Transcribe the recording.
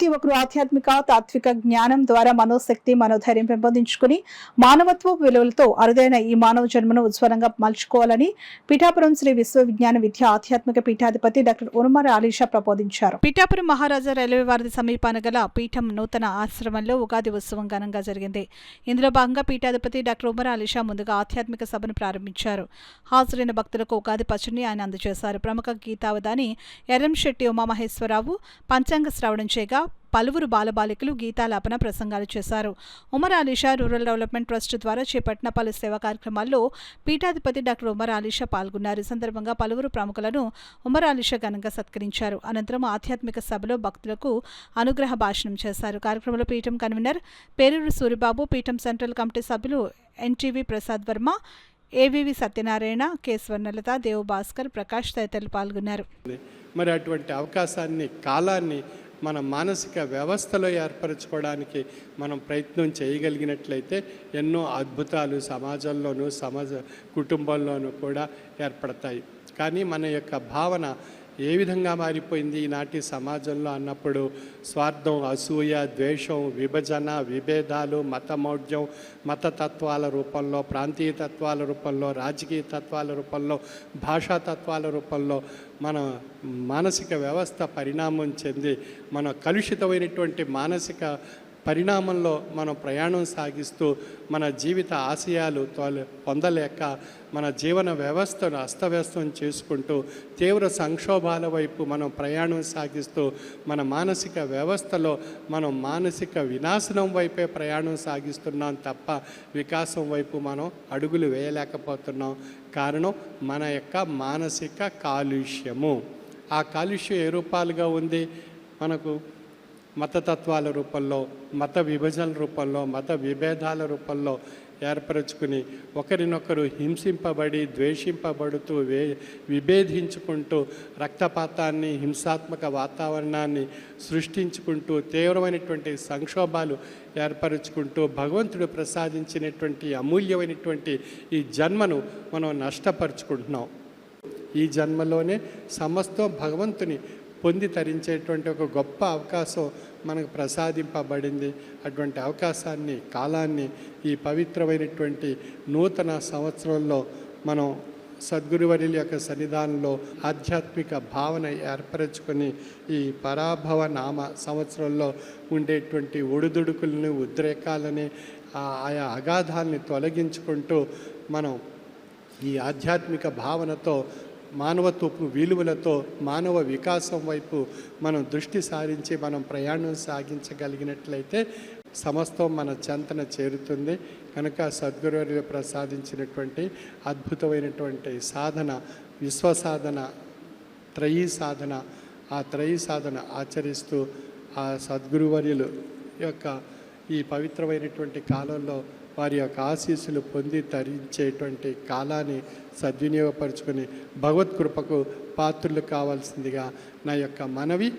ప్రతి ఒక్కరూ ఆధ్యాత్మిక తాత్విక జ్ఞానం ద్వారా మనోశక్తి మనోధైర్యం పెంపొందించుకుని మానవత్వ విలువలతో అరుదైన ఈ మానవ జన్మను ఉజ్వలంగా మలుచుకోవాలని పిఠాపురం శ్రీ విశ్వవిజ్ఞాన విద్య ఆధ్యాత్మిక పీఠాధిపతి డాక్టర్ ఉరుమర అలీషా ప్రబోధించారు. పిఠాపురం మహారాజా రైల్వే వారధి సమీపాన గల పీఠం నూతన ఆశ్రమంలో ఉగాది ఉత్సవం ఘనంగా జరిగింది. ఇందులో భాగంగా పీఠాధిపతి డాక్టర్ ఉమర అలీషా ముందుగా ఆధ్యాత్మిక సభను ప్రారంభించారు. హాజరైన భక్తులకు ఉగాది పచ్చడిని ఆయన అందజేశారు. ప్రముఖ గీతావధాని ఎర్రంశెట్టి ఉమామహేశ్వరరావు పంచాంగ శ్రవణం చేయగా పలువురు బాలబాలికలు గీతాలాపన ప్రసంగాలు చేశారు. Umar Alisha rural development trust ద్వారా చేపట్టిన పలు సేవా కార్యక్రమాల్లో పీఠాధిపతి డాక్టర్ ఉమర్ అలీషా పాల్గొన్నారు. ఈ సందర్భంగా పలువురు ప్రముఖులను ఉమర్ అలీషా ఘనంగా సత్కరించారు. అనంతరం ఆధ్యాత్మిక సభలో భక్తులకు అనుగ్రహ భాషణం చేశారు. కార్యక్రమంలో పీఠం కన్వీనర్ పేరూరు సూరిబాబు, పీఠం సెంట్రల్ కమిటీ సభ్యులు NTV Prasad Varma, AVV Satyanarayana, K Swarnalatha, దేవు భాస్కర్, ప్రకాష్ తదితరులు పాల్గొన్నారు. మరి అటువంటి అవకాశాన్ని కాలాన్ని మన మానసిక వ్యవస్థలో ఏర్పరచుకోవడానికి మనం ప్రయత్నం చేయగలిగినట్లయితే ఎన్నో అద్భుతాలు సమాజంలోనూ కుటుంబంలోనూ కూడా ఏర్పడతాయి. కానీ మన యొక్క భావన ఏ విధంగా మారిపోయింది ఈనాటి సమాజంలో అన్నప్పుడు స్వార్థం, అసూయ, ద్వేషం, విభజన, విభేదాలు, మతమౌఢ్యం, మతతత్వాల రూపంలో, ప్రాంతీయ తత్వాల రూపంలో, రాజకీయ తత్వాల రూపంలో, భాషా తత్వాల రూపంలో మన మానసిక వ్యవస్థ పరిణామం చెంది మన కలుషితమైనటువంటి మానసిక పరిణామంలో మనం ప్రయాణం సాగిస్తూ మన జీవిత ఆశయాలు పొందలేక మన జీవన వ్యవస్థను అస్తవ్యస్తం చేసుకుంటూ తీవ్ర సంక్షోభాల వైపు మనం ప్రయాణం సాగిస్తూ మన మానసిక వ్యవస్థలో మనం మానసిక వినాశనం వైపే ప్రయాణం సాగిస్తున్నాం తప్ప వికాసం వైపు మనం అడుగులు వేయలేకపోతున్నాం. కారణం మన యొక్క మానసిక కాలుష్యము. ఆ కాలుష్యం ఏ రూపాలుగా ఉంది? మనకు మతతత్వాల రూపంలో, మత విభజన రూపంలో, మత విభేదాల రూపంలో ఏర్పరచుకుని ఒకరినొకరు హింసింపబడి ద్వేషింపబడుతూ విభేదించుకుంటూ రక్తపాతాన్ని, హింసాత్మక వాతావరణాన్ని సృష్టించుకుంటూ తీవ్రమైనటువంటి సంక్షోభాలు ఏర్పరచుకుంటూ భగవంతుడు ప్రసాదించినటువంటి అమూల్యమైనటువంటి ఈ జన్మను మనం నష్టపరుచుకుంటున్నాం. ఈ జన్మలోనే సమస్తం భగవంతుని పొంది తరించేటువంటి ఒక గొప్ప అవకాశం మనకు ప్రసాదింపబడింది. అటువంటి అవకాశాన్ని, కాలాన్ని ఈ పవిత్రమైనటువంటి నూతన సంవత్సరంలో మనం సద్గురువర్యుల యొక్క సన్నిధానంలో ఆధ్యాత్మిక భావన ఏర్పరచుకొని ఈ పరాభవ నామ సంవత్సరంలో ఉండేటువంటి ఒడిదుడుకులని, ఉద్రేకాలని, ఆయా అగాధాలని తొలగించుకుంటూ మనం ఈ ఆధ్యాత్మిక భావనతో, మానవత్వపు విలువలతో మానవ వికాసం వైపు మనం దృష్టి సారించి మనం ప్రయాణం సాగించగలిగినట్లయితే సమస్తం మన చెంతన చేరుతుంది. కనుక సద్గురువులు ప్రసాదించినటువంటి అద్భుతమైనటువంటి సాధన, విశ్వసాధన, త్రయీ సాధన, ఆ త్రయీ సాధన ఆచరిస్తూ ఆ సద్గురువర్యులు యొక్క ఈ పవిత్రమైనటువంటి కాలంలో వారి యొక్క ఆశీస్సులు పొంది తరించేటువంటి కాలాన్ని సద్వినియోగపరుచుకొని భగవత్కృపకు పాత్రులు కావాల్సిందిగా నా యొక్క మనవి.